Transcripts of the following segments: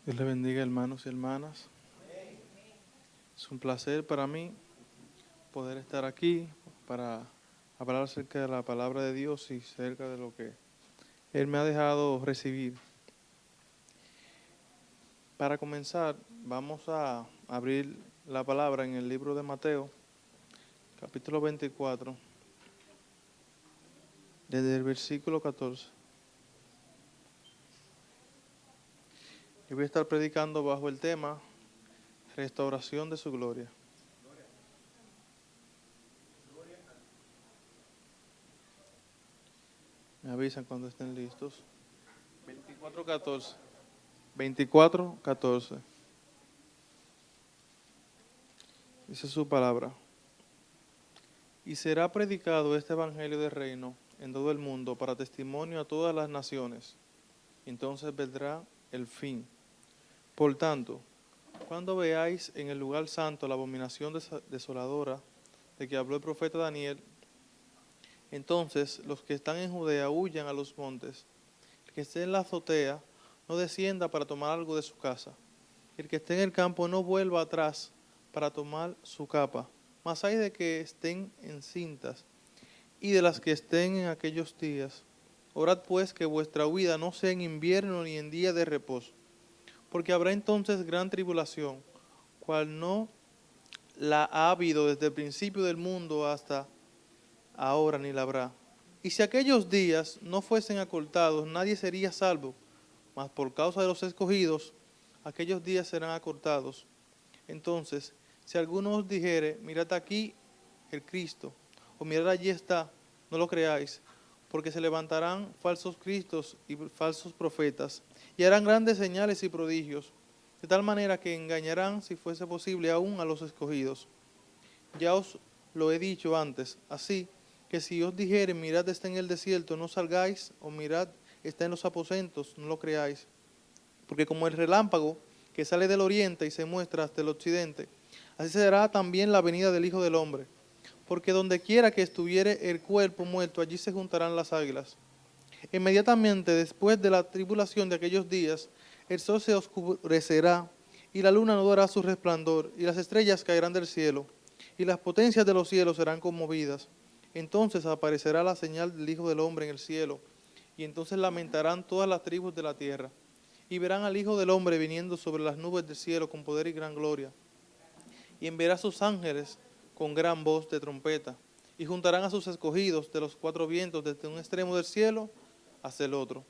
Dios le bendiga, hermanos y hermanas. Es un placer para mí poder estar aquí para hablar acerca de la palabra de Dios y acerca de lo que Él me ha dejado recibir. Para comenzar, vamos a abrir la palabra en el libro de Mateo, capítulo 24, desde el versículo 14. Yo voy a estar predicando bajo el tema Restauración de su gloria. Me avisan cuando estén listos. 24:14. 24:14. Dice su palabra. Y será predicado este evangelio del reino en todo el mundo para testimonio a todas las naciones. Entonces vendrá el fin. Por tanto, cuando veáis en el lugar santo la abominación desoladora de que habló el profeta Daniel, entonces los que están en Judea huyan a los montes. El que esté en la azotea no descienda para tomar algo de su casa. El que esté en el campo no vuelva atrás para tomar su capa. Mas hay de que estén encintas y de las que estén en aquellos días. Orad pues que vuestra huida no sea en invierno ni en día de reposo, porque habrá entonces gran tribulación, cual no la ha habido desde el principio del mundo hasta ahora ni la habrá. Y si aquellos días no fuesen acortados, nadie sería salvo, mas por causa de los escogidos, aquellos días serán acortados. Entonces, si alguno os dijere, mirad aquí el Cristo, o mirad allí está, no lo creáis, porque se levantarán falsos cristos y falsos profetas, y harán grandes señales y prodigios, de tal manera que engañarán, si fuese posible, aún a los escogidos. Ya os lo he dicho antes, así que si os dijere, mirad está en el desierto, no salgáis, o mirad está en los aposentos, no lo creáis. Porque como el relámpago que sale del oriente y se muestra hasta el occidente, así será también la venida del Hijo del Hombre. Porque donde quiera que estuviere el cuerpo muerto, allí se juntarán las águilas. Inmediatamente después de la tribulación de aquellos días, el sol se oscurecerá, y la luna no dará su resplandor, y las estrellas caerán del cielo, y las potencias de los cielos serán conmovidas. Entonces aparecerá la señal del Hijo del Hombre en el cielo, y entonces lamentarán todas las tribus de la tierra, y verán al Hijo del Hombre viniendo sobre las nubes del cielo con poder y gran gloria. Y enviará a sus ángeles con gran voz de trompeta, y juntarán a sus escogidos de los cuatro vientos desde un extremo del cielo hacia el otro.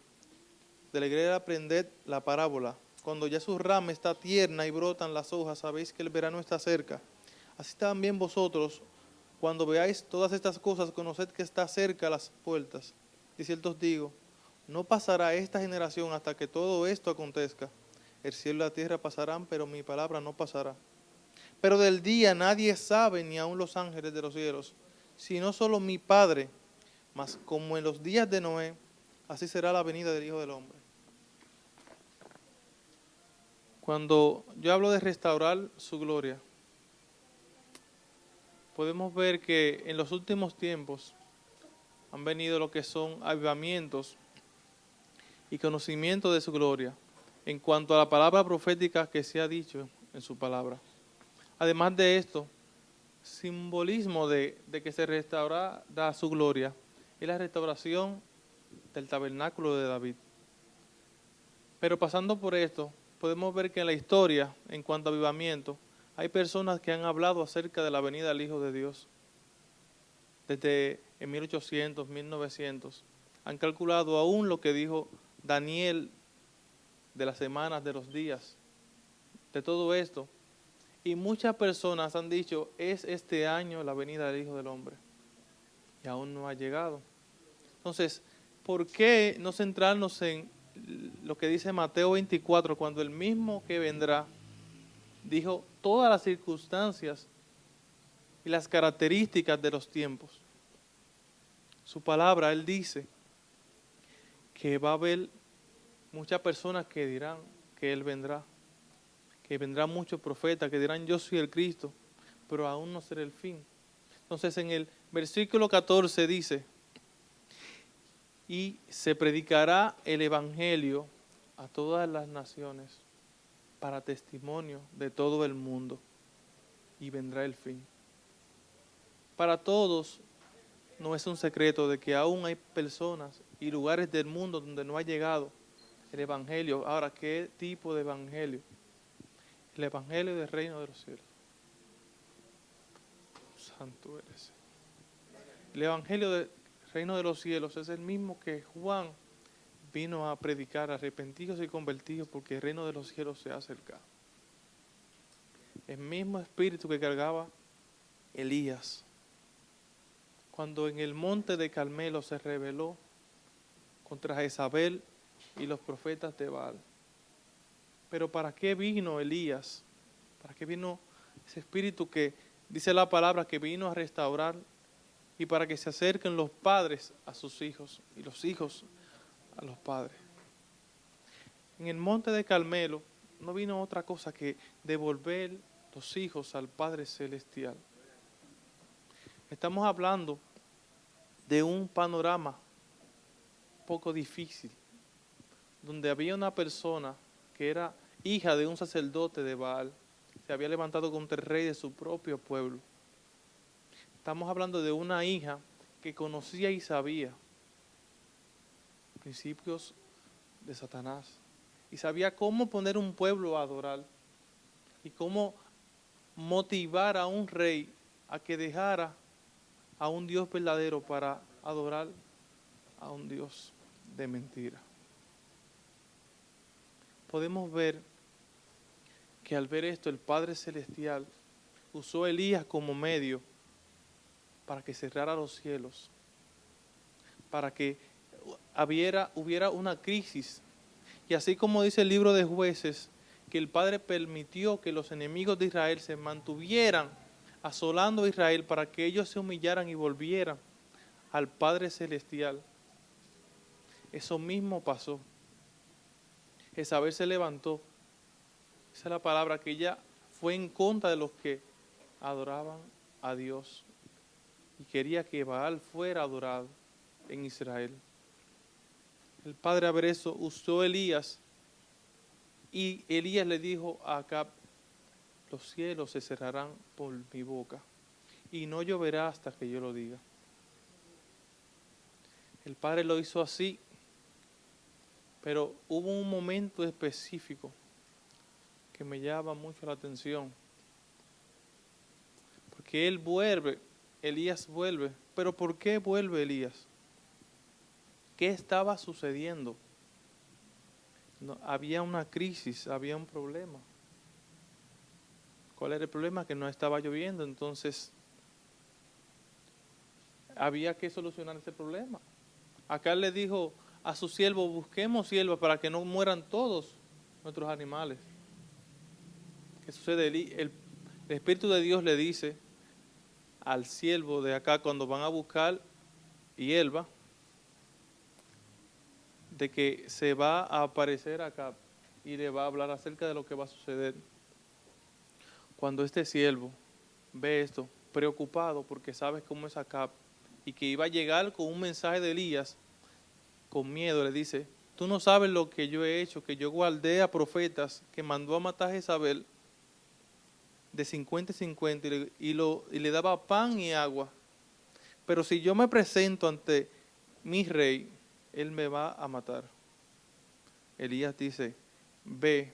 De la higuera aprended la parábola. Cuando ya su rama está tierna y brotan las hojas, sabéis que el verano está cerca. Así también vosotros, cuando veáis todas estas cosas, conoced que está cerca las puertas. Y cierto os digo, no pasará esta generación hasta que todo esto acontezca. El cielo y la tierra pasarán, pero mi palabra no pasará. Pero del día nadie sabe, ni aun los ángeles de los cielos, sino solo mi Padre. Mas como en los días de Noé, así será la venida del Hijo del Hombre. Cuando yo hablo de restaurar su gloria, podemos ver que en los últimos tiempos han venido lo que son avivamientos y conocimiento de su gloria en cuanto a la palabra profética que se ha dicho en su palabra. Además de esto, simbolismo de que se restaurará su gloria es la restauración del tabernáculo de David. Pero pasando por esto, podemos ver que en la historia, en cuanto a avivamiento, hay personas que han hablado acerca de la venida del Hijo de Dios. Desde en 1800, 1900, han calculado aún lo que dijo Daniel de las semanas, de los días, de todo esto. Y muchas personas han dicho, es este año la venida del Hijo del Hombre. Y aún no ha llegado. Entonces, ¿por qué no centrarnos en lo que dice Mateo 24, cuando el mismo que vendrá dijo todas las circunstancias y las características de los tiempos? Su palabra, Él dice que va a haber muchas personas que dirán que Él vendrá, que vendrán muchos profetas que dirán yo soy el Cristo, pero aún no será el fin. Entonces en el versículo 14 dice, y se predicará el evangelio a todas las naciones. para testimonio de todo el mundo, y vendrá el fin. Para todos no es un secreto de que aún hay personas y lugares del mundo donde no ha llegado el Evangelio. Ahora, ¿qué tipo de Evangelio? El Evangelio del reino de los cielos. Santo eres. El Evangelio del reino de los cielos es el mismo que Juan vino a predicar: arrepentidos y convertidos, porque el reino de los cielos se ha acercado. El mismo espíritu que cargaba Elías cuando en el monte de Carmelo se rebeló contra Jezabel y los profetas de Baal. Pero ¿para qué vino Elías? ¿Para qué vino ese espíritu que dice la palabra que vino a restaurar, y para que se acerquen los padres a sus hijos y los hijos a los padres? En el monte de Carmelo no vino otra cosa que devolver los hijos al Padre Celestial. Estamos hablando de un panorama poco difícil, donde había una persona que era hija de un sacerdote de Baal, se había levantado contra el rey de su propio pueblo. Estamos hablando de una hija que conocía y sabía principios de Satanás, y sabía cómo poner un pueblo a adorar, y cómo motivar a un rey a que dejara a un Dios verdadero para adorar a un Dios de mentira. Podemos ver que al ver esto, el Padre Celestial usó a Elías como medio para que cerrara los cielos, para que hubiera una crisis. Y así como dice el libro de Jueces, que el Padre permitió que los enemigos de Israel se mantuvieran asolando a Israel para que ellos se humillaran y volvieran al Padre Celestial. Eso mismo pasó. Jezabel se levantó. Esa es la palabra, que ella fue en contra de los que adoraban a Dios y quería que Baal fuera adorado en Israel. El padre, a ver eso, usó a Elías, y Elías le dijo a Acab: los cielos se cerrarán por mi boca y no lloverá hasta que yo lo diga. El padre lo hizo así, pero hubo un momento específico que me llama mucho la atención, porque Elías vuelve. Pero ¿por qué vuelve Elías? ¿Qué estaba sucediendo? No, había una crisis, había un problema. ¿Cuál era el problema? Que no estaba lloviendo, entonces había que solucionar ese problema. Acá le dijo a su siervo: busquemos siervas para que no mueran todos nuestros animales. ¿Qué sucede? El Espíritu de Dios le dice al siervo de acá, cuando van a buscar hierba, de que se va a aparecer acá y le va a hablar acerca de lo que va a suceder. Cuando este siervo ve esto, preocupado porque sabe cómo es Acab y que iba a llegar con un mensaje de Elías, con miedo le dice: tú no sabes lo que yo he hecho, que yo guardé a profetas, que mandó a matar a Jezabel de 50 y 50 y le daba pan y agua. Pero si yo me presento ante mi rey, él me va a matar. Elías dice: ve,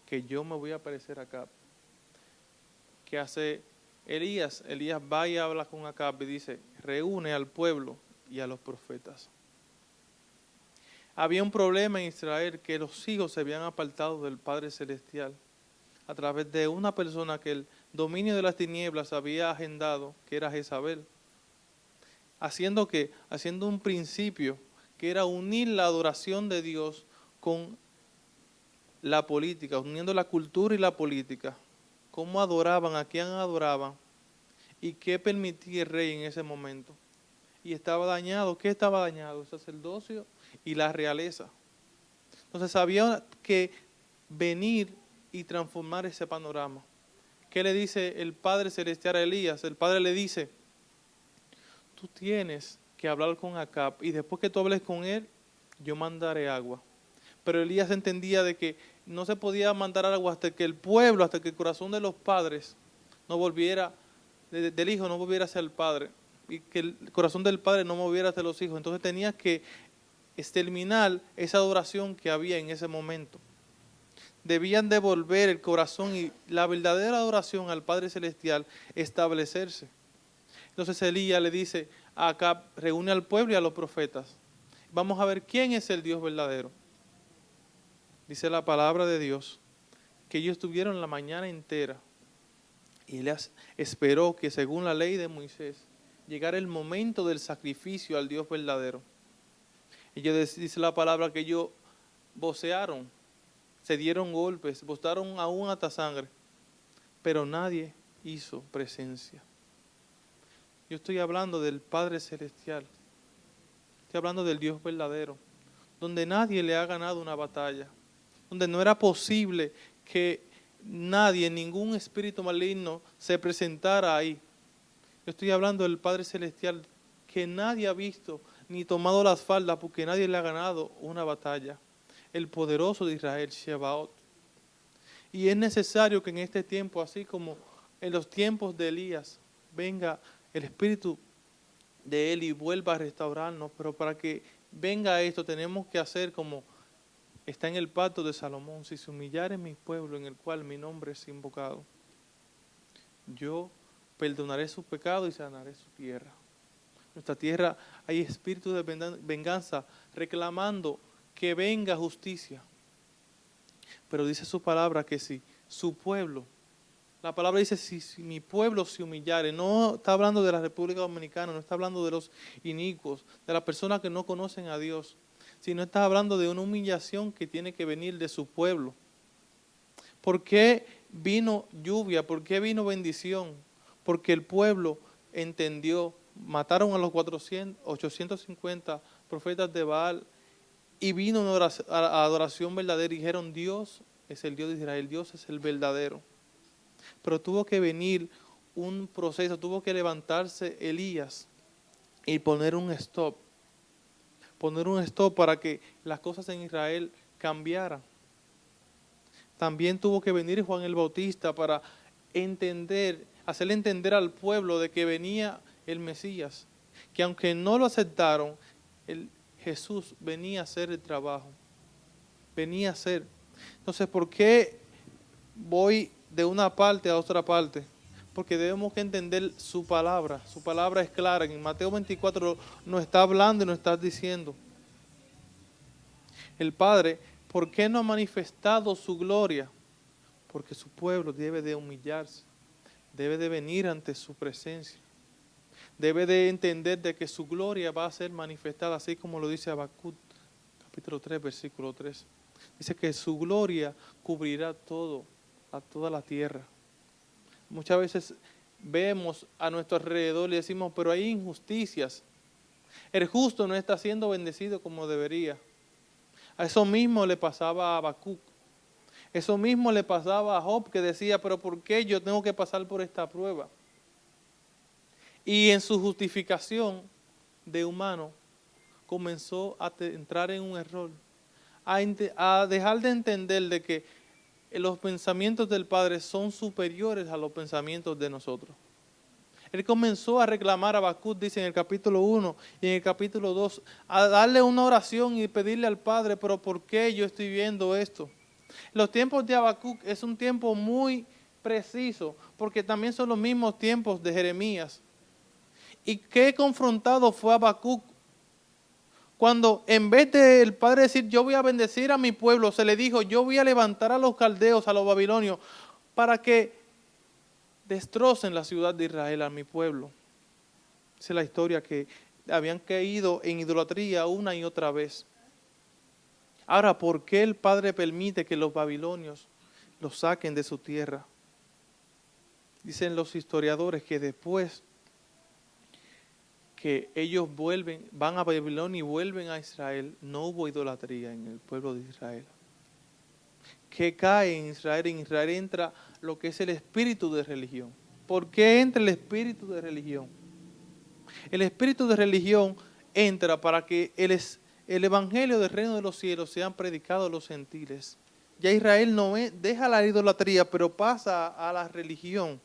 que yo me voy a aparecer acá. ¿Qué hace Elías? Elías va y habla con Acab y dice: reúne al pueblo y a los profetas. Había un problema en Israel, que los hijos se habían apartado del Padre Celestial a través de una persona que el dominio de las tinieblas había agendado, que era Jezabel. Haciendo un principio que era unir la adoración de Dios con la política, uniendo la cultura y la política. Cómo adoraban, a quién adoraban y qué permitía el rey en ese momento. Y estaba dañado. ¿Qué estaba dañado? El sacerdocio y la realeza. Entonces había que venir y transformar ese panorama. ¿Qué le dice el Padre Celestial a Elías? El Padre le dice: tú tienes que hablar con Acab, y después que tú hables con él, yo mandaré agua. Pero Elías entendía de que no se podía mandar agua hasta que el pueblo, hasta que el corazón de los padres no volviera, del hijo no volviera hacia el padre, y que el corazón del padre no moviera hacia los hijos. Entonces tenía que exterminar esa adoración que había en ese momento. Debían devolver el corazón y la verdadera adoración al Padre Celestial, establecerse. Entonces Elías le dice a Acab, reúne al pueblo y a los profetas. Vamos a ver quién es el Dios verdadero. Dice la palabra de Dios que ellos estuvieron la mañana entera y él esperó que según la ley de Moisés llegara el momento del sacrificio al Dios verdadero. Ellos, dice la palabra, que ellos vocearon, se dieron golpes, botaron aún hasta sangre, pero nadie hizo presencia. Yo estoy hablando del Padre Celestial, estoy hablando del Dios verdadero, donde nadie le ha ganado una batalla, donde no era posible que nadie, ningún espíritu maligno se presentara ahí. Yo estoy hablando del Padre Celestial que nadie ha visto ni tomado las faldas, porque nadie le ha ganado una batalla. El poderoso de Israel, Shebaot. Y es necesario que en este tiempo, así como en los tiempos de Elías, venga el Espíritu de Él y vuelva a restaurarnos. Pero para que venga esto, tenemos que hacer como está en el pacto de Salomón: si se humillare mi pueblo, en el cual mi nombre es invocado, yo perdonaré sus pecados y sanaré su tierra. En nuestra tierra hay espíritu de venganza reclamando que venga justicia. Pero dice su palabra que si su pueblo, la palabra dice si mi pueblo se humillare, no está hablando de la República Dominicana, no está hablando de los inicuos, de las personas que no conocen a Dios, sino está hablando de una humillación que tiene que venir de su pueblo. ¿Por qué vino lluvia? ¿Por qué vino bendición? Porque el pueblo entendió. Mataron a los 850 profetas de Baal y vino una adoración verdadera y dijeron: Dios es el Dios de Israel, Dios es el verdadero. Pero tuvo que venir un proceso, tuvo que levantarse Elías y poner un stop para que las cosas en Israel cambiaran. También tuvo que venir Juan el Bautista para hacerle entender al pueblo de que venía el Mesías, que aunque no lo aceptaron, Jesús venía a hacer el trabajo, venía a hacer. Entonces, ¿por qué voy de una parte a otra parte? Porque debemos que entender su palabra es clara. En Mateo 24 nos está hablando y nos está diciendo el Padre: ¿por qué no ha manifestado su gloria? Porque su pueblo debe de humillarse, debe de venir ante su presencia. Debe de entender de que su gloria va a ser manifestada, así como lo dice Habacuc, capítulo 3, versículo 3. Dice que su gloria cubrirá a toda la tierra. Muchas veces vemos a nuestro alrededor y decimos: pero hay injusticias. El justo no está siendo bendecido como debería. A eso mismo le pasaba a Habacuc. Eso mismo le pasaba a Job, que decía: pero ¿por qué yo tengo que pasar por esta prueba? Y en su justificación de humano comenzó a entrar en un error, a dejar de entender de que los pensamientos del Padre son superiores a los pensamientos de nosotros. Él comenzó a reclamar a Habacuc, dice en el capítulo 1 y en el capítulo 2, a darle una oración y pedirle al Padre: pero ¿por qué yo estoy viendo esto? Los tiempos de Habacuc es un tiempo muy preciso, porque también son los mismos tiempos de Jeremías. ¿Y qué confrontado fue Habacuc? Cuando en vez de el Padre decir: yo voy a bendecir a mi pueblo, se le dijo: yo voy a levantar a los caldeos, a los babilonios, para que destrocen la ciudad de Israel, a mi pueblo. Esa es la historia, que habían caído en idolatría una y otra vez. Ahora, ¿por qué el Padre permite que los babilonios los saquen de su tierra? Dicen los historiadores que después que ellos van a Babilonia y vuelven a Israel, no hubo idolatría en el pueblo de Israel. ¿Qué cae en Israel? En Israel entra lo que es el espíritu de religión. ¿Por qué entra el espíritu de religión? El espíritu de religión entra para que el evangelio del reino de los cielos sea predicado a los gentiles, Ya Israel no deja la idolatría, pero pasa a la religión.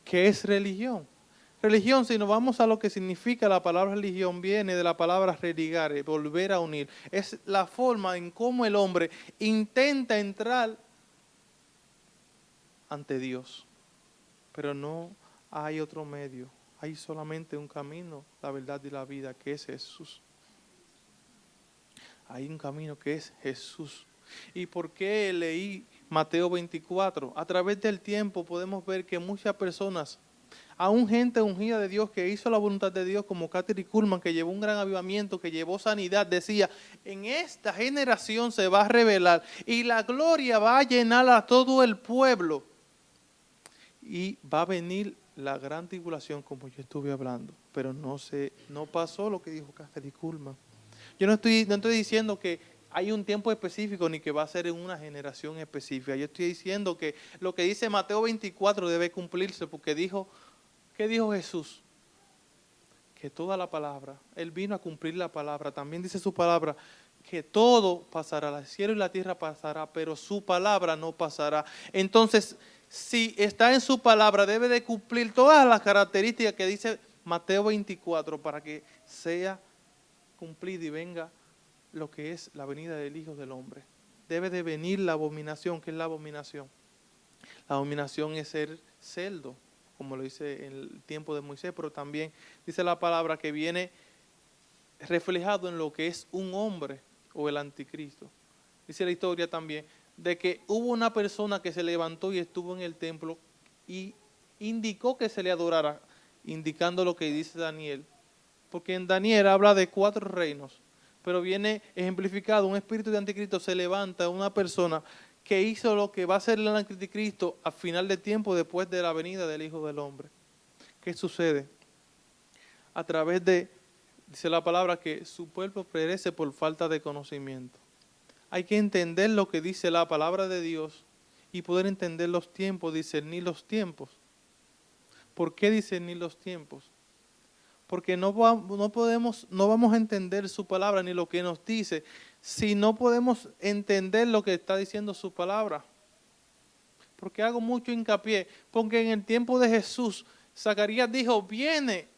¿Qué es religión? Religión, si nos vamos a lo que significa la palabra religión, viene de la palabra religare, volver a unir. Es la forma en cómo el hombre intenta entrar ante Dios. Pero no hay otro medio. Hay solamente un camino, la verdad y la vida, que es Jesús. Hay un camino que es Jesús. ¿Y por qué leí Mateo 24? A través del tiempo podemos ver que muchas personas, aún gente ungida de Dios que hizo la voluntad de Dios, como Katherine Kuhlman, que llevó un gran avivamiento, que llevó sanidad, decía, en esta generación se va a revelar y la gloria va a llenar a todo el pueblo. Y va a venir la gran tribulación, como yo estuve hablando, pero no pasó lo que dijo Katherine Kuhlman. Yo no estoy diciendo que hay un tiempo específico ni que va a ser en una generación específica. Yo estoy diciendo que lo que dice Mateo 24 debe cumplirse, porque ¿qué dijo Jesús? Que toda la palabra, Él vino a cumplir la palabra. También dice su palabra que todo pasará, el cielo y la tierra pasará, pero su palabra no pasará. Entonces, si está en su palabra, debe de cumplir todas las características que dice Mateo 24 para que sea cumplido y venga lo que es la venida del Hijo del Hombre. Debe de venir la abominación. ¿Qué es la abominación? La abominación es ser cerdo, como lo dice en el tiempo de Moisés, pero también dice la palabra que viene reflejado en lo que es un hombre o el anticristo. Dice la historia también de que hubo una persona que se levantó y estuvo en el templo y indicó que se le adorara, indicando lo que dice Daniel. Porque en Daniel habla de 4 reinos, pero viene ejemplificado, un espíritu de anticristo se levanta, una persona que hizo lo que va a ser el anticristo a final de tiempo después de la venida del Hijo del Hombre. ¿Qué sucede? A través de, dice la palabra, que su pueblo perece por falta de conocimiento. Hay que entender lo que dice la palabra de Dios y poder entender los tiempos, discernir los tiempos. ¿Por qué discernir los tiempos? Porque no vamos a entender su palabra ni lo que nos dice si no podemos entender lo que está diciendo su palabra. Porque hago mucho hincapié, porque en el tiempo de Jesús, Zacarías dijo, viene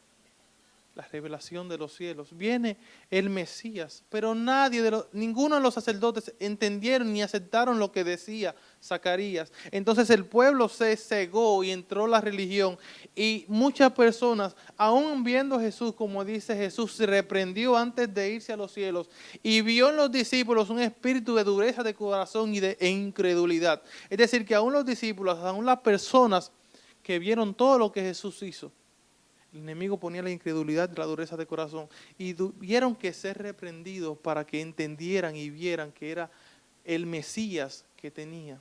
la revelación de los cielos, viene el Mesías, pero ninguno de los sacerdotes entendieron ni aceptaron lo que decía Zacarías. Entonces el pueblo se cegó y entró la religión y muchas personas, aún viendo a Jesús, como dice Jesús, se reprendió antes de irse a los cielos y vio en los discípulos un espíritu de dureza de corazón e incredulidad. Es decir, que aún los discípulos, aún las personas que vieron todo lo que Jesús hizo, el enemigo ponía la incredulidad y la dureza de corazón y tuvieron que ser reprendidos para que entendieran y vieran que era el Mesías que tenía.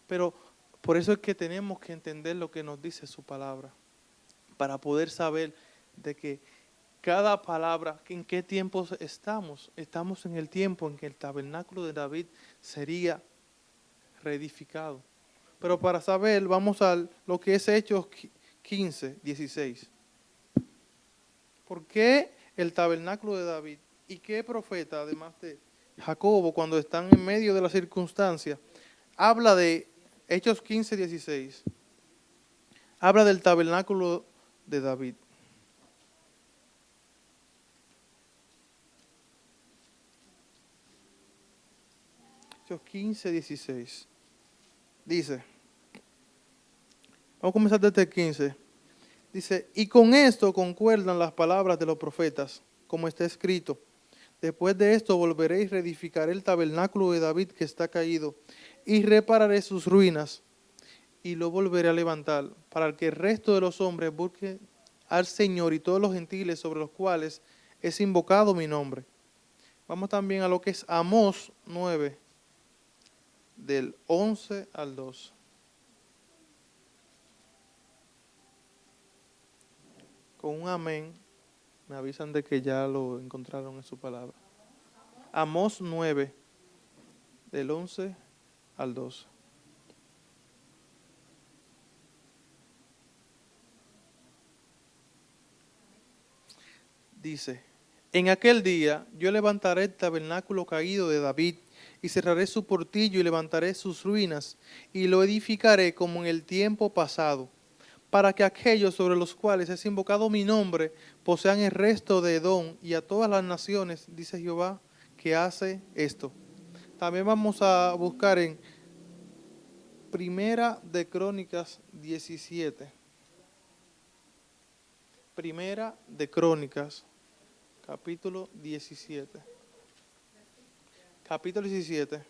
Pero por eso es que tenemos que entender lo que nos dice su palabra, para poder saber de que cada palabra, en qué tiempos estamos. Estamos en el tiempo en que el tabernáculo de David sería reedificado. Pero para saber, vamos a lo que es Hechos 15, 16. ¿Por qué el tabernáculo de David? ¿Y qué profeta, además de Jacobo, cuando están en medio de la circunstancia, habla de Hechos 15, 16? Habla del tabernáculo de David. Hechos 15, 16. Dice, vamos a comenzar desde el 15. Dice, y con esto concuerdan las palabras de los profetas, como está escrito. Después de esto volveré y reedificaré el tabernáculo de David que está caído, y repararé sus ruinas, y lo volveré a levantar, para que el resto de los hombres busquen al Señor y todos los gentiles sobre los cuales es invocado mi nombre. Vamos también a lo que es Amós 9, del 11 al 12. Con un amén, me avisan de que ya lo encontraron en su palabra. Amós 9, del 11 al 12. Dice, en aquel día yo levantaré el tabernáculo caído de David y cerraré su portillo y levantaré sus ruinas, y lo edificaré como en el tiempo pasado, para que aquellos sobre los cuales es invocado mi nombre posean el resto de Edom y a todas las naciones, dice Jehová, que hace esto. También vamos a buscar en Primera de Crónicas 17. Primera de Crónicas, capítulo 17. Capítulo 17.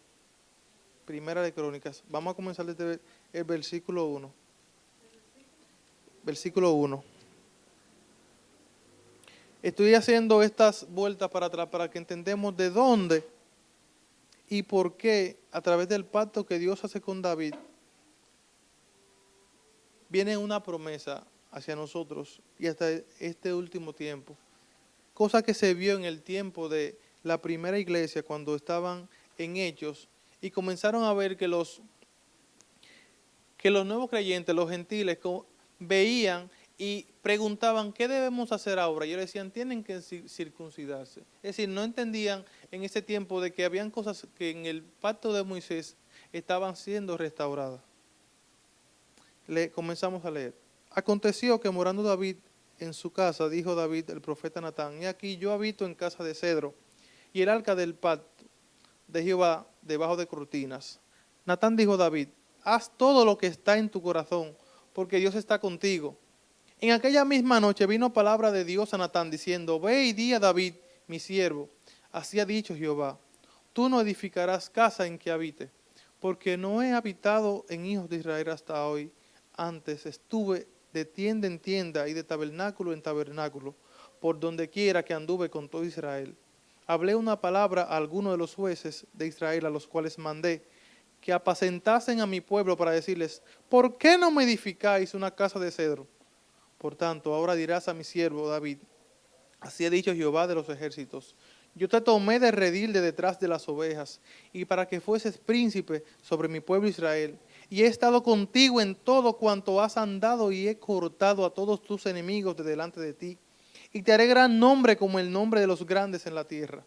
Primera de Crónicas. Vamos a comenzar desde el versículo 1. Versículo 1. Estoy haciendo estas vueltas para atrás para que entendamos de dónde y por qué, a través del pacto que Dios hace con David, viene una promesa hacia nosotros y hasta este último tiempo. Cosa que se vio en el tiempo de la primera iglesia cuando estaban en Hechos y comenzaron a ver que los nuevos creyentes, los gentiles, veían y preguntaban, ¿qué debemos hacer ahora? Y ellos decían, tienen que circuncidarse. Es decir, no entendían en ese tiempo de que habían cosas que en el pacto de Moisés estaban siendo restauradas. Comenzamos a leer. Aconteció que morando David en su casa, dijo David el profeta Natán, y aquí yo habito en casa de cedro, y el arca del pacto de Jehová debajo de cortinas. Natán dijo a David, haz todo lo que está en tu corazón, porque Dios está contigo. En aquella misma noche vino palabra de Dios a Natán, diciendo, ve y di a David, mi siervo, así ha dicho Jehová, tú no edificarás casa en que habite, porque no he habitado en hijos de Israel hasta hoy, antes estuve de tienda en tienda y de tabernáculo en tabernáculo, por donde quiera que anduve con todo Israel. Hablé una palabra a algunos de los jueces de Israel, a los cuales mandé que apacentasen a mi pueblo para decirles, ¿por qué no me edificáis una casa de cedro? Por tanto, ahora dirás a mi siervo David, así ha dicho Jehová de los ejércitos, yo te tomé de redil de detrás de las ovejas, y para que fueses príncipe sobre mi pueblo Israel, y he estado contigo en todo cuanto has andado, y he cortado a todos tus enemigos de delante de ti, y te haré gran nombre como el nombre de los grandes en la tierra.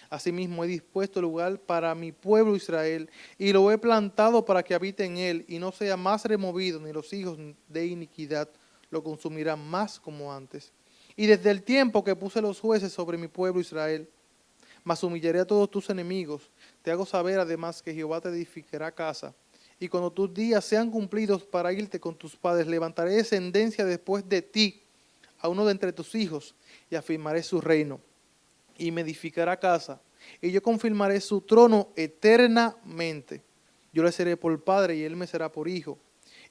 Asimismo he dispuesto lugar para mi pueblo Israel, y lo he plantado para que habite en él, y no sea más removido, ni los hijos de iniquidad lo consumirán más como antes. Y desde el tiempo que puse los jueces sobre mi pueblo Israel, mas humillaré a todos tus enemigos. Te hago saber además que Jehová te edificará casa. Y cuando tus días sean cumplidos para irte con tus padres, levantaré descendencia después de ti, a uno de entre tus hijos, y afirmaré su reino. Y me edificará casa, y yo confirmaré su trono eternamente. Yo le seré por padre, y él me será por hijo.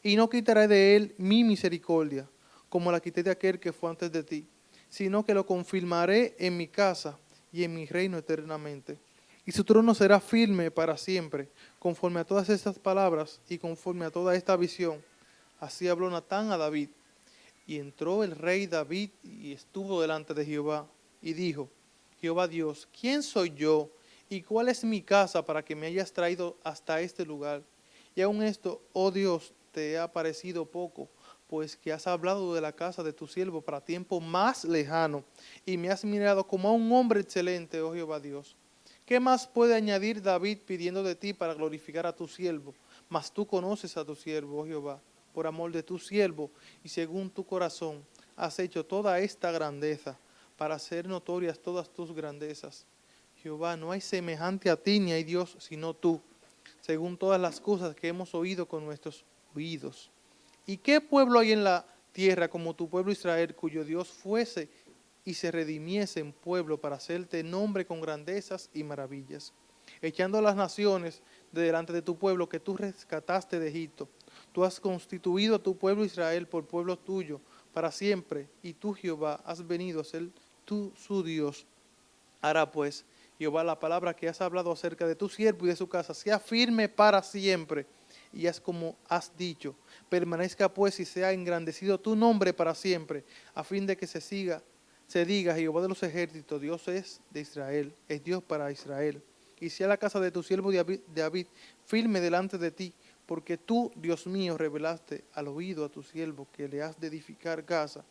Y no quitaré de él mi misericordia, como la quité de aquel que fue antes de ti, sino que lo confirmaré en mi casa y en mi reino eternamente. Y su trono será firme para siempre, conforme a todas estas palabras y conforme a toda esta visión. Así habló Natán a David. Y entró el rey David y estuvo delante de Jehová y dijo, Jehová Dios, ¿quién soy yo y cuál es mi casa para que me hayas traído hasta este lugar? Y aun esto, oh Dios, te ha parecido poco, pues que has hablado de la casa de tu siervo para tiempo más lejano, y me has mirado como a un hombre excelente, oh Jehová Dios. ¿Qué más puede añadir David pidiendo de ti para glorificar a tu siervo? Mas tú conoces a tu siervo, oh Jehová, por amor de tu siervo, y según tu corazón, has hecho toda esta grandeza, para hacer notorias todas tus grandezas. Jehová, no hay semejante a ti, ni hay Dios sino tú, según todas las cosas que hemos oído con nuestros oídos. ¿Y qué pueblo hay en la tierra como tu pueblo Israel, cuyo Dios fuese y se redimiese en pueblo para hacerte nombre con grandezas y maravillas, echando a las naciones de delante de tu pueblo que tú rescataste de Egipto? Tú has constituido a tu pueblo Israel por pueblo tuyo para siempre, y tú, Jehová, has venido a ser tú su Dios. Ahora pues, Jehová, la palabra que has hablado acerca de tu siervo y de su casa sea firme para siempre, y haz como has dicho. Permanezca pues y sea engrandecido tu nombre para siempre, a fin de que se diga, Jehová de los ejércitos, Dios es de Israel, es Dios para Israel. Y sea la casa de tu siervo David firme delante de ti, porque tú, Dios mío, revelaste al oído a tu siervo que le has de edificar casa.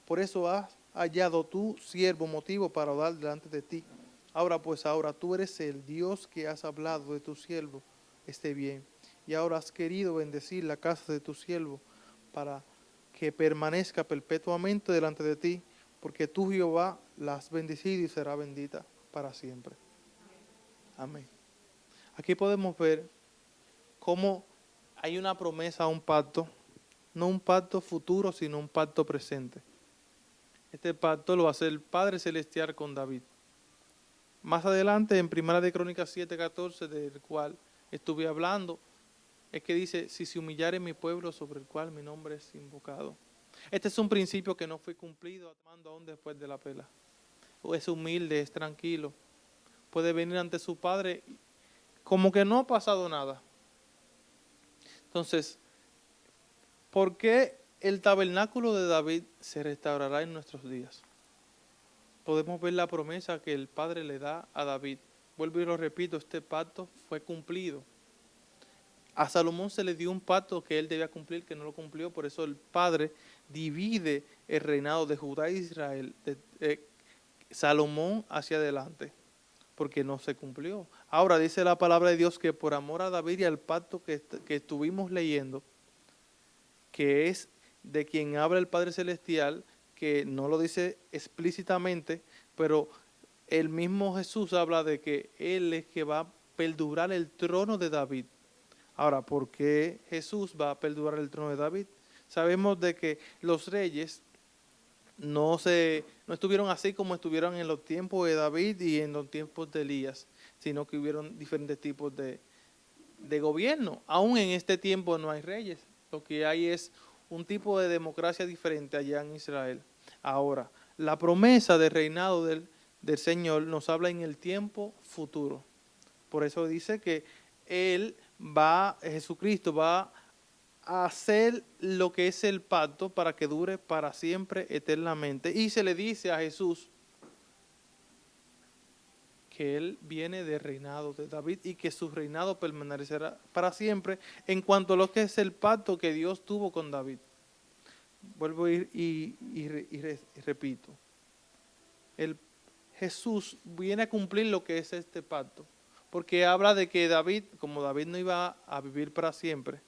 Por eso has hallado tu siervo motivo para orar delante de ti. Ahora pues, ahora tú eres el Dios que has hablado de tu siervo, esté bien. Y ahora has querido bendecir la casa de tu siervo para que permanezca perpetuamente delante de ti, porque tú, Jehová, la has bendecido y será bendita para siempre. Amén. Aquí podemos ver cómo hay una promesa, un pacto, no un pacto futuro, sino un pacto presente. Este pacto lo hace el Padre Celestial con David. Más adelante, en Primera de Crónicas 7:14, del cual estuve hablando, es que dice, si se humillare mi pueblo sobre el cual mi nombre es invocado. Este es un principio que no fue cumplido aún después de la pela. Es humilde, es tranquilo. Puede venir ante su Padre como que no ha pasado nada. Entonces, ¿por qué el tabernáculo de David se restaurará en nuestros días? Podemos ver la promesa que el Padre le da a David. Vuelvo y lo repito, este pacto fue cumplido. A Salomón se le dio un pacto que él debía cumplir, que no lo cumplió. Por eso el Padre divide el reinado de Judá e Israel, de Salomón hacia adelante, porque no se cumplió. Ahora dice la palabra de Dios que por amor a David y al pacto que estuvimos leyendo, que es de quien habla el Padre Celestial, que no lo dice explícitamente, pero el mismo Jesús habla de que Él es que va a perdurar el trono de David. Ahora, ¿por qué Jesús va a perdurar el trono de David? Sabemos de que los reyes no estuvieron así como estuvieron en los tiempos de David y en los tiempos de Elías, sino que hubieron diferentes tipos de gobierno. Aún en este tiempo no hay reyes, lo que hay es un tipo de democracia diferente allá en Israel. Ahora, la promesa del reinado del Señor nos habla en el tiempo futuro. Por eso dice que Jesucristo va a hacer lo que es el pacto para que dure para siempre, eternamente. Y se le dice a Jesús que Él viene del reinado de David y que su reinado permanecerá para siempre en cuanto a lo que es el pacto que Dios tuvo con David. Vuelvo y repito. Jesús viene a cumplir lo que es este pacto. Porque habla de que David, como David no iba a vivir para siempre.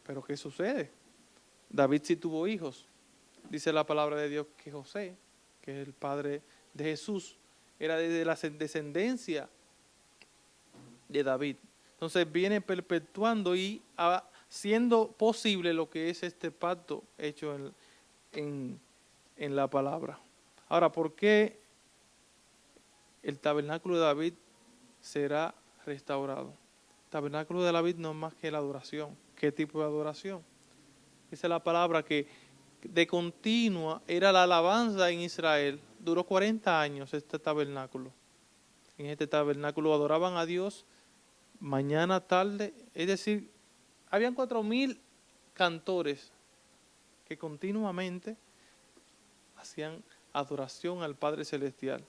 Pero ¿qué sucede? David sí tuvo hijos. Dice la palabra de Dios que José, que es el padre de Jesús, era de la descendencia de David. Entonces viene perpetuando y haciendo posible lo que es este pacto hecho en la palabra. Ahora, ¿por qué el tabernáculo de David será restaurado? El tabernáculo de David no es más que la adoración. ¿Qué tipo de adoración? Dice la palabra que de continua era la alabanza en Israel. Duró 40 años este tabernáculo. En este tabernáculo adoraban a Dios mañana, tarde. Es decir, habían 4,000 cantores que continuamente hacían adoración al Padre Celestial.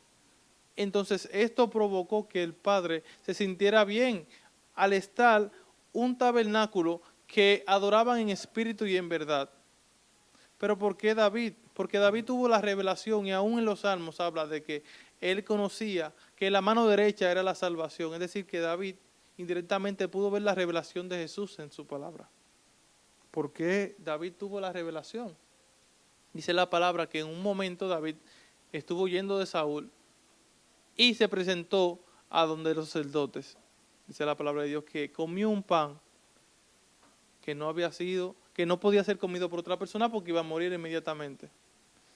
Entonces esto provocó que el Padre se sintiera bien al estar un tabernáculo que adoraban en espíritu y en verdad. Pero ¿por qué David? Porque David tuvo la revelación y aún en los Salmos habla de que él conocía que la mano derecha era la salvación. Es decir, que David indirectamente pudo ver la revelación de Jesús en su palabra. ¿Por qué David tuvo la revelación? Dice la palabra que en un momento David estuvo huyendo de Saúl y se presentó a donde los sacerdotes. Dice la palabra de Dios que comió un pan que no podía ser comido por otra persona porque iba a morir inmediatamente.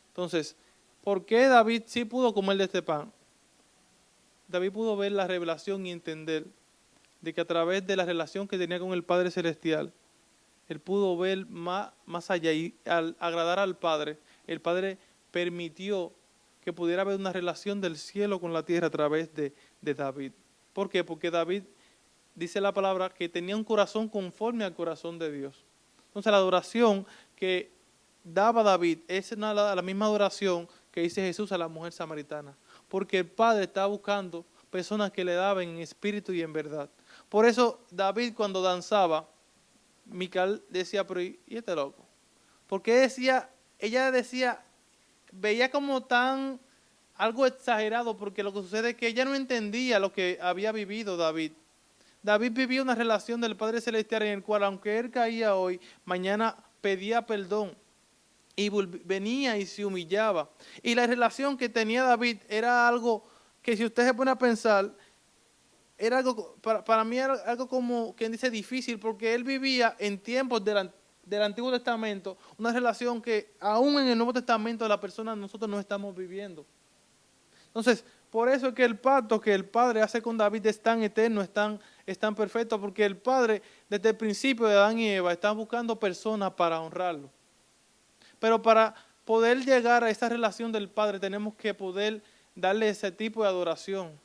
Entonces, ¿por qué David sí pudo comer de este pan? David pudo ver la revelación y entender de que a través de la relación que tenía con el Padre Celestial, él pudo ver más allá y al agradar al Padre, el Padre permitió que pudiera haber una relación del cielo con la tierra a través de David. ¿Por qué? Porque David, dice la palabra, que tenía un corazón conforme al corazón de Dios. Entonces la adoración que daba David es la misma adoración que dice Jesús a la mujer samaritana. Porque el Padre estaba buscando personas que le daban en espíritu y en verdad. Por eso David cuando danzaba, Mical decía, pero ¿y este loco? Porque ella decía, veía como tan algo exagerado, porque lo que sucede es que ella no entendía lo que había vivido David. David vivía una relación del Padre Celestial en el cual, aunque él caía hoy, mañana pedía perdón y venía y se humillaba. Y la relación que tenía David era algo que, si usted se pone a pensar, era algo, para mí era algo como quien dice difícil, porque él vivía en tiempos del Antiguo Testamento, una relación que aún en el Nuevo Testamento la persona nosotros no estamos viviendo. Entonces, por eso es que el pacto que el Padre hace con David es tan eterno, es tan perfecto, porque el Padre desde el principio de Adán y Eva está buscando personas para honrarlo. Pero para poder llegar a esa relación del Padre tenemos que poder darle ese tipo de adoración.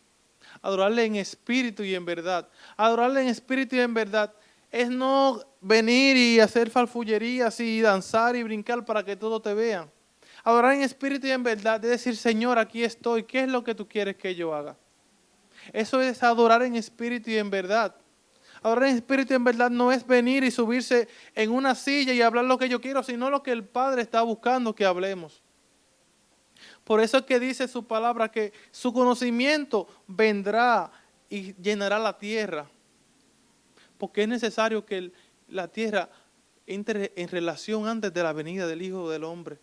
Adorarle en espíritu y en verdad. Adorarle en espíritu y en verdad es no venir y hacer farfullerías y danzar y brincar para que todos te vean. Adorar en espíritu y en verdad es decir, Señor, aquí estoy, ¿qué es lo que tú quieres que yo haga? Eso es adorar en espíritu y en verdad. Adorar en espíritu y en verdad no es venir y subirse en una silla y hablar lo que yo quiero, sino lo que el Padre está buscando que hablemos. Por eso es que dice su palabra que su conocimiento vendrá y llenará la tierra. Porque es necesario que la tierra entre en relación antes de la venida del Hijo del Hombre.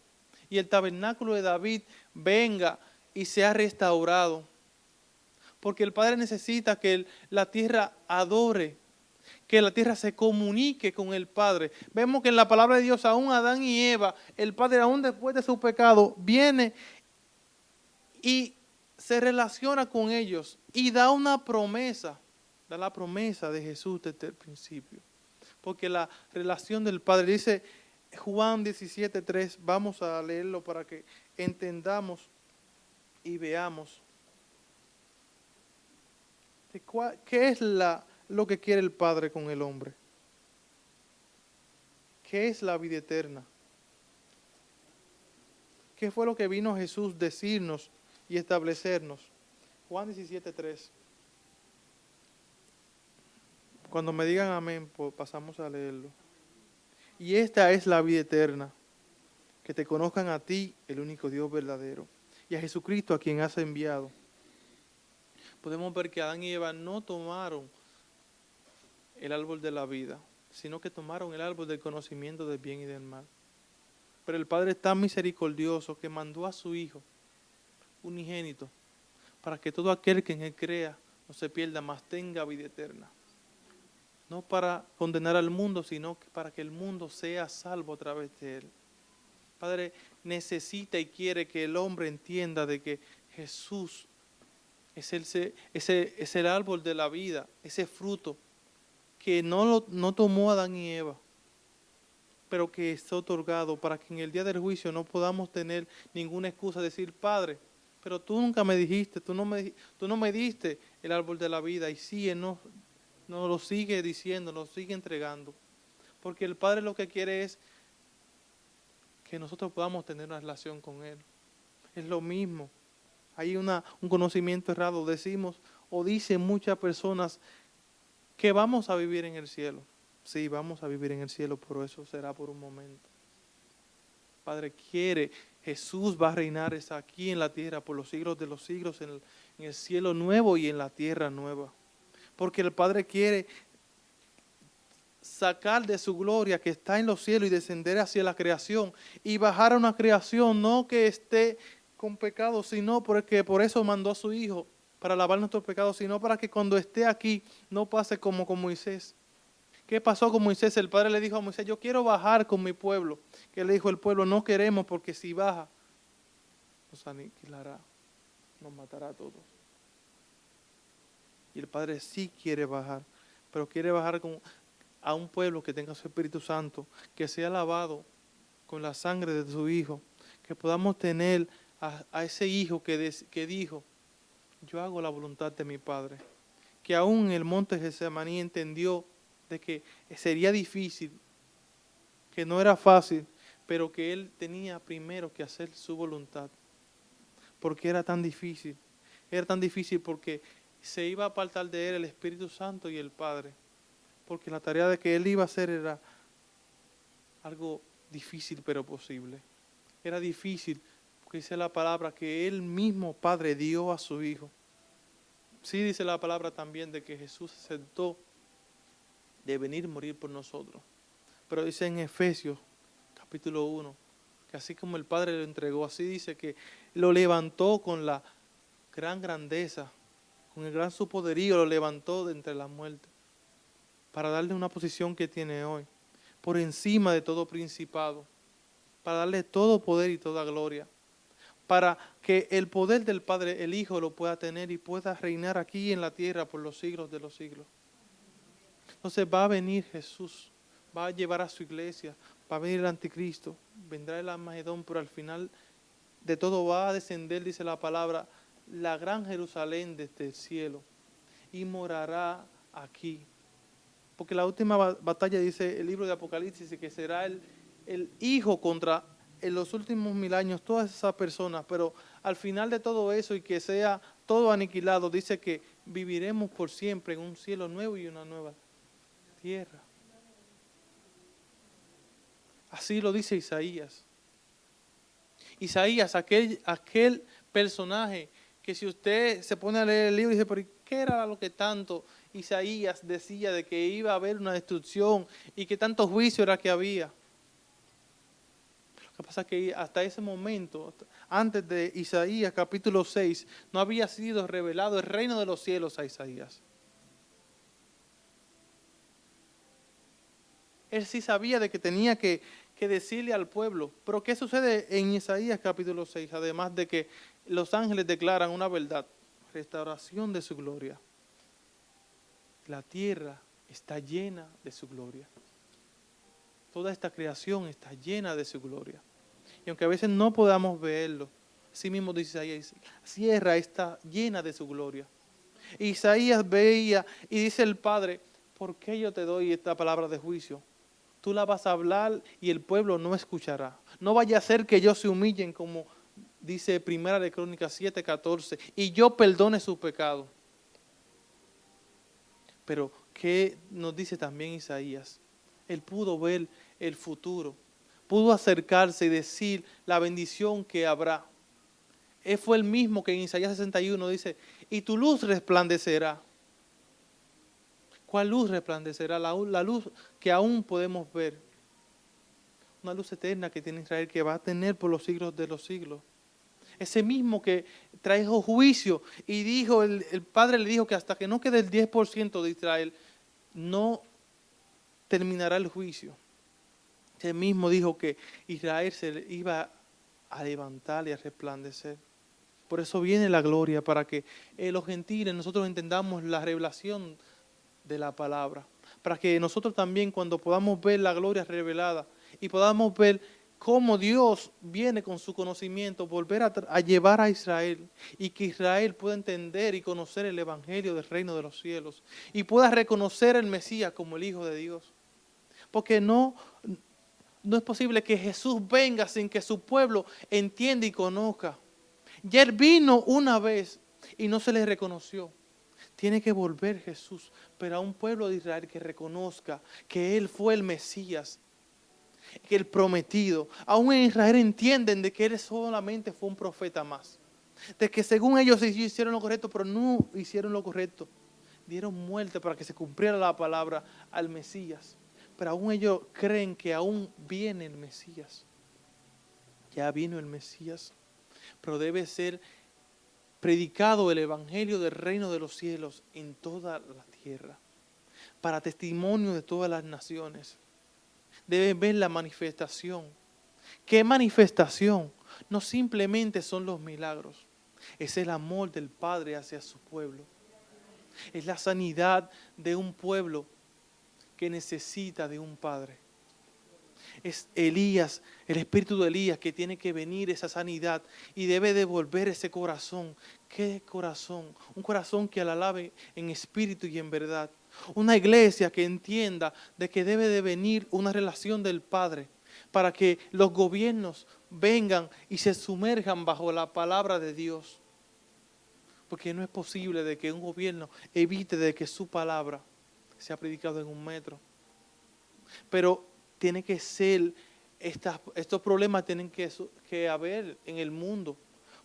Y el tabernáculo de David venga y sea restaurado. Porque el Padre necesita que la tierra adore, que la tierra se comunique con el Padre. Vemos que en la palabra de Dios, aún Adán y Eva, el Padre aún después de su pecado, viene y se relaciona con ellos y da una promesa, da la promesa de Jesús desde el principio. Porque la relación del Padre, dice Juan 17:3, vamos a leerlo para que entendamos y veamos. ¿Qué es lo que quiere el Padre con el hombre? ¿Qué es la vida eterna? ¿Qué fue lo que vino Jesús decirnos y establecernos? Juan 17:3. Cuando me digan amén, pues pasamos a leerlo. Y esta es la vida eterna, que te conozcan a ti, el único Dios verdadero, y a Jesucristo a quien has enviado. Podemos ver que Adán y Eva no tomaron el árbol de la vida, sino que tomaron el árbol del conocimiento del bien y del mal. Pero el Padre es tan misericordioso que mandó a su Hijo unigénito para que todo aquel que en Él crea no se pierda, mas tenga vida eterna. No para condenar al mundo, sino para que el mundo sea salvo a través de Él. Padre necesita y quiere que el hombre entienda de que Jesús es el árbol de la vida, ese fruto que no tomó Adán y Eva, pero que está otorgado para que en el día del juicio no podamos tener ninguna excusa de decir, Padre, pero tú nunca me dijiste, tú no me diste el árbol de la vida, y sigue, no lo sigue diciendo, lo sigue entregando. Porque el Padre lo que quiere es que nosotros podamos tener una relación con Él. Es lo mismo. Hay un conocimiento errado. Decimos o dicen muchas personas que vamos a vivir en el cielo. Sí, vamos a vivir en el cielo, pero eso será por un momento. Padre quiere, Jesús va a reinar aquí en la tierra por los siglos de los siglos, en el cielo nuevo y en la tierra nueva. Porque el Padre quiere sacar de su gloria que está en los cielos y descender hacia la creación y bajar a una creación no que esté con pecado, sino porque por eso mandó a su Hijo para lavar nuestros pecados, sino para que cuando esté aquí no pase como con Moisés. ¿Qué pasó con Moisés? El Padre le dijo a Moisés, yo quiero bajar con mi pueblo. Que le dijo el pueblo, no queremos, porque si baja nos aniquilará, nos matará a todos. Y el Padre sí quiere bajar, pero quiere bajar a un pueblo que tenga su Espíritu Santo, que sea lavado con la sangre de su Hijo, que podamos tener a ese Hijo que dijo, yo hago la voluntad de mi Padre, que aún en el monte Getsemaní entendió de que sería difícil, que no era fácil, pero que Él tenía primero que hacer su voluntad, porque era tan difícil porque se iba a apartar de Él el Espíritu Santo y el Padre, porque la tarea de que Él iba a hacer era algo difícil pero posible. Era difícil Porque dice la palabra que Él mismo, Padre, dio a su Hijo. Sí dice la palabra también de que Jesús aceptó de venir a morir por nosotros. Pero dice en Efesios capítulo 1, que así como el Padre lo entregó, así dice que lo levantó con la gran grandeza, con el gran su poderío, lo levantó de entre las muertes, para darle una posición que tiene hoy, por encima de todo principado, para darle todo poder y toda gloria, para que el poder del Padre, el Hijo, lo pueda tener y pueda reinar aquí en la tierra por los siglos de los siglos. Entonces va a venir Jesús, va a llevar a su iglesia, va a venir el anticristo, vendrá el Armagedón, pero al final de todo va a descender, dice la palabra, la gran Jerusalén desde el cielo y morará aquí. Porque la última batalla, dice el libro de Apocalipsis, que será el Hijo contra en los últimos 1000 años todas esas personas, pero al final de todo eso y que sea todo aniquilado, dice que viviremos por siempre en un cielo nuevo y una nueva tierra. Así lo dice Isaías. Isaías, aquel personaje que si usted se pone a leer el libro y dice, pero ¿qué era lo que tanto Isaías decía de que iba a haber una destrucción y que tanto juicio era que había? Lo que pasa es que hasta ese momento, antes de Isaías capítulo 6, no había sido revelado el reino de los cielos a Isaías. Él sí sabía de que tenía que decirle al pueblo. Pero ¿qué sucede en Isaías capítulo 6? Además de que los ángeles declaran una verdad, restauración de su gloria. La tierra está llena de su gloria. Toda esta creación está llena de su gloria. Y aunque a veces no podamos verlo, así mismo dice Isaías, la tierra está llena de su gloria. Isaías veía y dice el Padre, ¿por qué yo te doy esta palabra de juicio? Tú la vas a hablar y el pueblo no escuchará. No vaya a ser que ellos se humillen, como dice Primera de Crónicas 7:14, y yo perdone su pecado. Pero, ¿qué nos dice también Isaías? Él pudo ver el futuro, pudo acercarse y decir la bendición que habrá. Él fue el mismo que en Isaías 61 dice, y tu luz resplandecerá. ¿Cuál luz resplandecerá? La luz que aún podemos ver. Una luz eterna que tiene Israel, que va a tener por los siglos de los siglos. Ese mismo que trajo juicio y dijo, el Padre le dijo que hasta que no quede el 10% de Israel, no terminará el juicio. Ese mismo dijo que Israel se iba a levantar y a resplandecer. Por eso viene la gloria, para que los gentiles nosotros entendamos la revelación de la palabra, para que nosotros también cuando podamos ver la gloria revelada y podamos ver cómo Dios viene con su conocimiento, volver a llevar a Israel y que Israel pueda entender y conocer el evangelio del reino de los cielos y pueda reconocer el Mesías como el Hijo de Dios. Porque no es posible que Jesús venga sin que su pueblo entienda y conozca. Ya Él vino una vez y no se le reconoció. Tiene que volver Jesús, pero a un pueblo de Israel que reconozca que Él fue el Mesías, que el prometido. Aún en Israel entienden de que Él solamente fue un profeta más. De que según ellos hicieron lo correcto, pero no hicieron lo correcto. Dieron muerte para que se cumpliera la palabra al Mesías. Pero aún ellos creen que aún viene el Mesías. Ya vino el Mesías, pero debe ser predicado el evangelio del reino de los cielos en toda la tierra, para testimonio de todas las naciones. Deben ver la manifestación. ¿Qué manifestación? No simplemente son los milagros, es el amor del Padre hacia su pueblo. Es la sanidad de un pueblo que necesita de un Padre. Es Elías, el espíritu de Elías, que tiene que venir esa sanidad y debe devolver ese corazón. ¿Qué corazón? Un corazón que la alabe en espíritu y en verdad. Una iglesia que entienda de que debe de venir una relación del Padre para que los gobiernos vengan y se sumerjan bajo la palabra de Dios. Porque no es posible de que un gobierno evite de que su palabra sea predicada en un metro. Pero tiene que ser estos problemas tienen que haber en el mundo.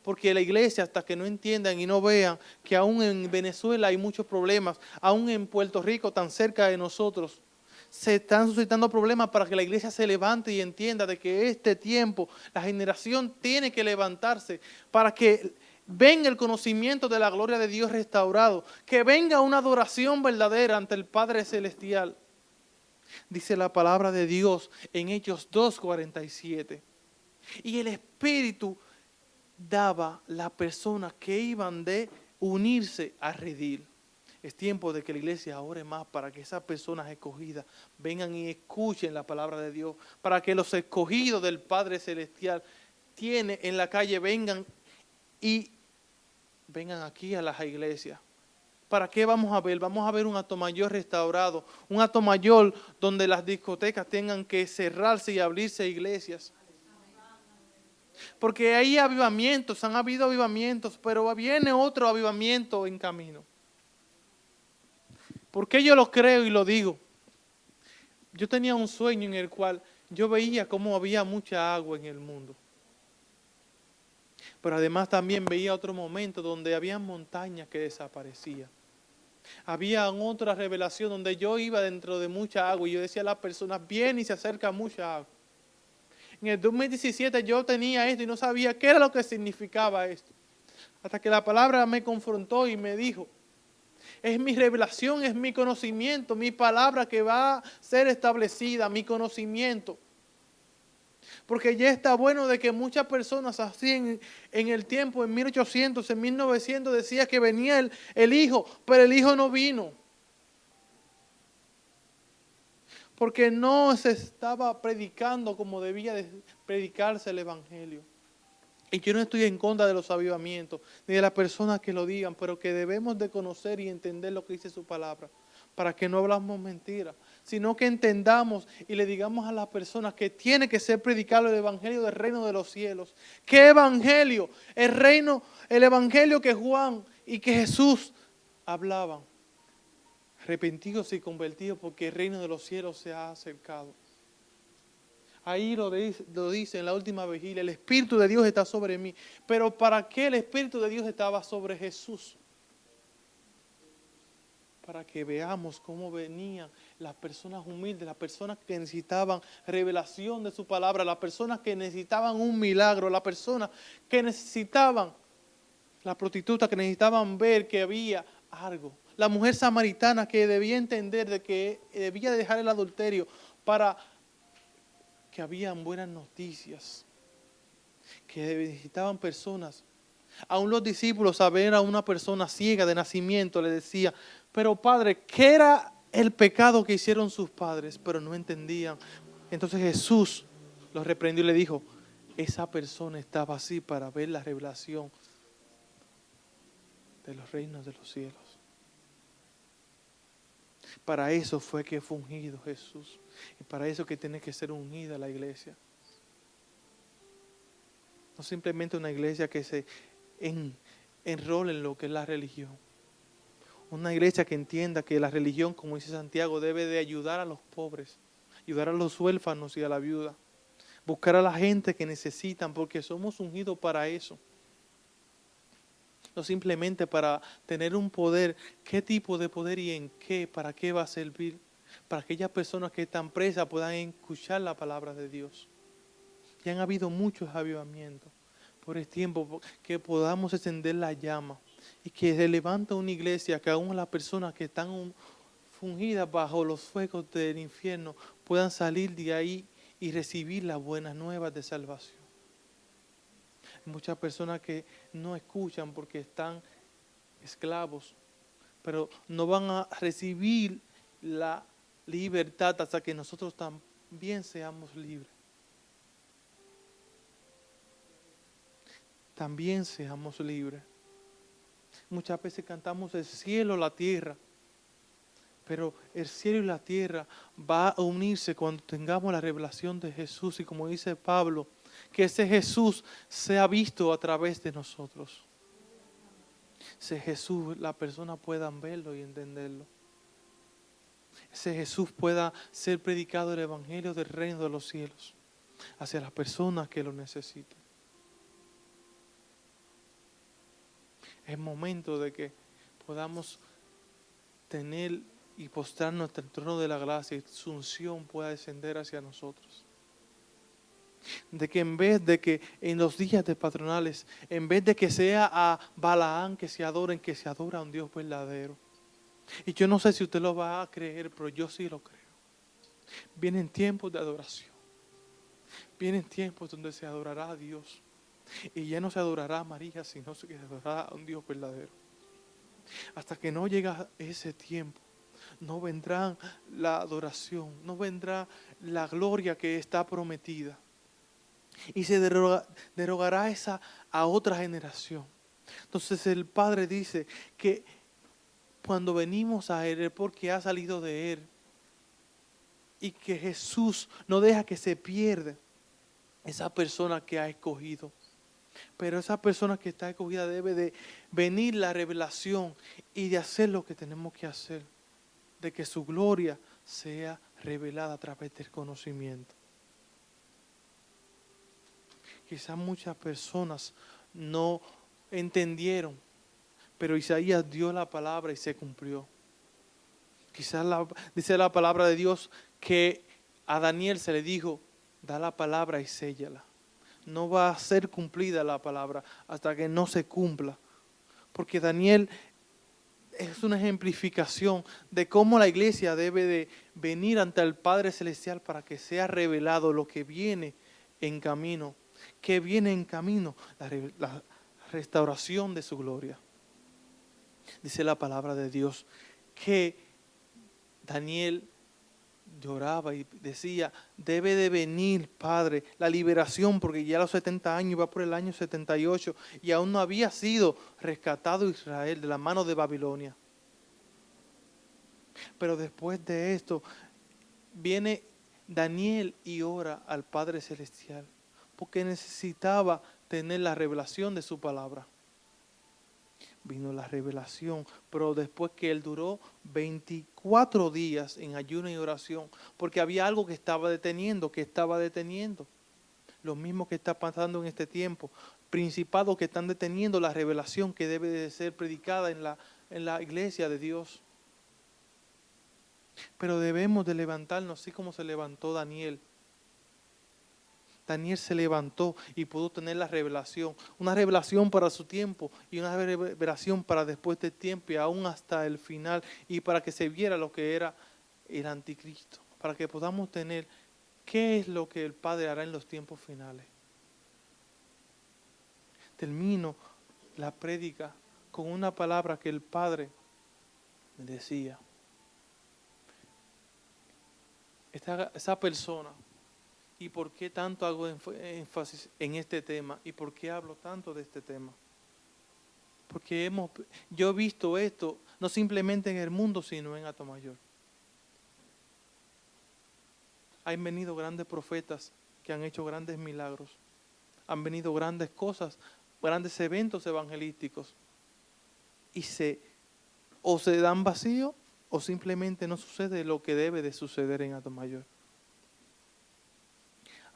Porque la iglesia, hasta que no entiendan y no vean que aún en Venezuela hay muchos problemas, aún en Puerto Rico, tan cerca de nosotros, se están suscitando problemas para que la iglesia se levante y entienda de que este tiempo, la generación tiene que levantarse para que venga el conocimiento de la gloria de Dios restaurado, que venga una adoración verdadera ante el Padre Celestial. Dice la palabra de Dios en Hechos 2:47. Y el Espíritu daba las personas que iban de unirse a redil. Es tiempo de que la iglesia ore más para que esas personas escogidas vengan y escuchen la palabra de Dios, para que los escogidos del Padre Celestial tiene en la calle vengan aquí a las iglesias. ¿Para qué vamos a ver? Vamos a ver un Atomayor restaurado, un Atomayor donde las discotecas tengan que cerrarse y abrirse iglesias. Porque hay avivamientos, han habido avivamientos, pero viene otro avivamiento en camino. Porque yo lo creo y lo digo. Yo tenía un sueño en el cual yo veía cómo había mucha agua en el mundo. Pero además también veía otro momento donde había montañas que desaparecían. Había otra revelación donde yo iba dentro de mucha agua y yo decía a las personas, viene y se acerca mucha agua. En el 2017 yo tenía esto y no sabía qué era lo que significaba esto. Hasta que la palabra me confrontó y me dijo, es mi revelación, es mi conocimiento, mi palabra que va a ser establecida, mi conocimiento. Porque ya está bueno de que muchas personas así en el tiempo, en 1800, en 1900, decía que venía el Hijo, pero el Hijo no vino. Porque no se estaba predicando como debía de predicarse el Evangelio. Y yo no estoy en contra de los avivamientos, ni de las personas que lo digan, pero que debemos de conocer y entender lo que dice su palabra, para que no hablamos mentiras, sino que entendamos y le digamos a las personas que tiene que ser predicado el Evangelio del reino de los cielos. ¿Qué Evangelio? El Evangelio que Juan y que Jesús hablaban. Arrepentidos y convertidos porque el reino de los cielos se ha acercado. Ahí lo dice en la última vigilia, el Espíritu de Dios está sobre mí. Pero ¿para qué el Espíritu de Dios estaba sobre Jesús? Para que veamos cómo venían las personas humildes, las personas que necesitaban revelación de su palabra, las personas que necesitaban un milagro, las personas que necesitaban, las prostitutas que necesitaban ver que había algo. La mujer samaritana que debía entender de que debía dejar el adulterio para que habían buenas noticias, que necesitaban personas. Aún los discípulos, a ver a una persona ciega de nacimiento, le decía, pero Padre, ¿qué era el pecado que hicieron sus padres? Pero no entendían. Entonces Jesús los reprendió y le dijo, esa persona estaba así para ver la revelación de los reinos de los cielos. Para eso fue que fue ungido Jesús. Y para eso que tiene que ser ungida la iglesia. No simplemente una iglesia que se enrole en lo que es la religión. Una iglesia que entienda que la religión, como dice Santiago, debe de ayudar a los pobres, ayudar a los huérfanos y a la viuda. Buscar a la gente que necesitan, porque somos ungidos para eso. No simplemente para tener un poder. ¿Qué tipo de poder y en qué? ¿Para qué va a servir? Para aquellas personas que están presas puedan escuchar la palabra de Dios. Ya han habido muchos avivamientos. Por el tiempo que podamos encender la llama y que se levante una iglesia que aún las personas que están fungidas bajo los fuegos del infierno puedan salir de ahí y recibir las buenas nuevas de salvación. Hay muchas personas que no escuchan porque están esclavos, pero no van a recibir la libertad hasta que nosotros también seamos libres. También seamos libres. Muchas veces cantamos el cielo, la tierra, pero el cielo y la tierra va a unirse cuando tengamos la revelación de Jesús y como dice Pablo, que ese Jesús sea visto a través de nosotros. Ese Jesús, la persona pueda verlo y entenderlo. Ese Jesús pueda ser predicado el evangelio del reino de los cielos. hacia las personas que lo necesitan. Es momento de que podamos tener y postrarnos ante el trono de la gracia y su unción pueda descender hacia nosotros. De que en vez de que en los días de patronales, en vez de que sea a Balaán que se adoren, que se adora a un Dios verdadero. Y yo no sé si usted lo va a creer, pero yo sí lo creo. Vienen tiempos de adoración. Vienen tiempos donde se adorará a Dios. Y ya no se adorará a María, sino que se adorará a un Dios verdadero. Hasta que no llegue ese tiempo, no vendrá la adoración, no vendrá la gloria que está prometida. Y se derogará esa a otra generación. Entonces el Padre dice que cuando venimos a Él es porque ha salido de Él. Y que Jesús no deja que se pierda esa persona que ha escogido. Pero esa persona que está escogida debe de venir la revelación y de hacer lo que tenemos que hacer. De que su gloria sea revelada a través del conocimiento. Quizás muchas personas no entendieron, pero Isaías dio la palabra y se cumplió. Quizás dice la palabra de Dios que a Daniel se le dijo, da la palabra y séllala. No va a ser cumplida la palabra hasta que no se cumpla. Porque Daniel es una ejemplificación de cómo la iglesia debe de venir ante el Padre Celestial para que sea revelado lo que viene en camino. ¿Qué viene en camino? La restauración de su gloria. Dice la palabra de Dios que Daniel lloraba y decía, debe de venir, Padre, la liberación, porque ya a los 70 años, va por el año 78, y aún no había sido rescatado Israel de la mano de Babilonia. Pero después de esto, viene Daniel y ora al Padre Celestial, porque necesitaba tener la revelación de su palabra. Vino la revelación, pero después que él duró 24 días en ayuno y oración, porque había algo que estaba deteniendo. Lo mismo que está pasando en este tiempo. Principados que están deteniendo la revelación que debe de ser predicada en la iglesia de Dios. Pero debemos de levantarnos así como se levantó Daniel. Daniel se levantó y pudo tener la revelación. Una revelación para su tiempo y una revelación para después del tiempo y aún hasta el final. Y para que se viera lo que era el anticristo. Para que podamos tener qué es lo que el Padre hará en los tiempos finales. Termino la prédica con una palabra que el Padre me decía. Esa persona. ¿Y por qué tanto hago énfasis en este tema? ¿Y por qué hablo tanto de este tema? Porque yo he visto esto no simplemente en el mundo, sino en Atomayor. Han venido grandes profetas que han hecho grandes milagros. Han venido grandes cosas, grandes eventos evangelísticos. Y o se dan vacío o simplemente no sucede lo que debe de suceder en Atomayor.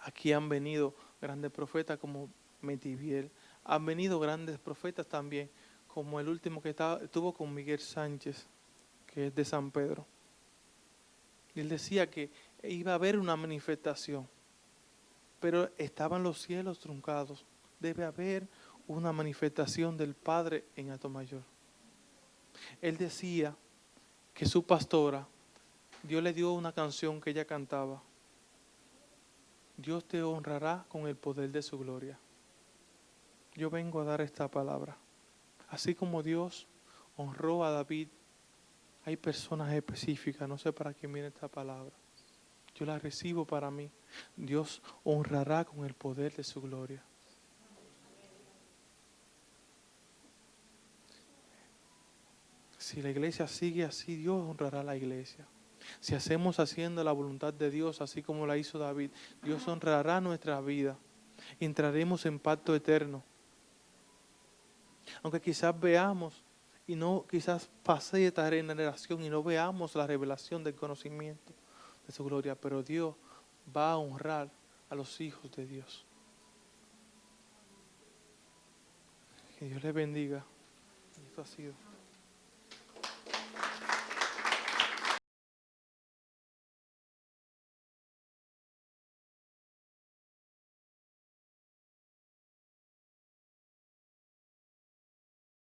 Aquí han venido grandes profetas como Metiviel. Han venido grandes profetas también, como el último que estuvo con Miguel Sánchez, que es de San Pedro. Y él decía que iba a haber una manifestación, pero estaban los cielos truncados. Debe haber una manifestación del Padre en Atomayor. Él decía que su pastora, Dios le dio una canción que ella cantaba. Dios te honrará con el poder de su gloria. Yo vengo a dar esta palabra. Así como Dios honró a David, hay personas específicas, no sé para quién viene esta palabra. Yo la recibo para mí. Dios honrará con el poder de su gloria. Si la iglesia sigue así, Dios honrará a la iglesia. Si hacemos haciendo la voluntad de Dios, así como la hizo David, Dios honrará nuestra vida. Entraremos en pacto eterno. Aunque quizás veamos y no, quizás pase esta generación y no veamos la revelación del conocimiento de su gloria, pero Dios va a honrar a los hijos de Dios. Que Dios les bendiga. Esto ha sido.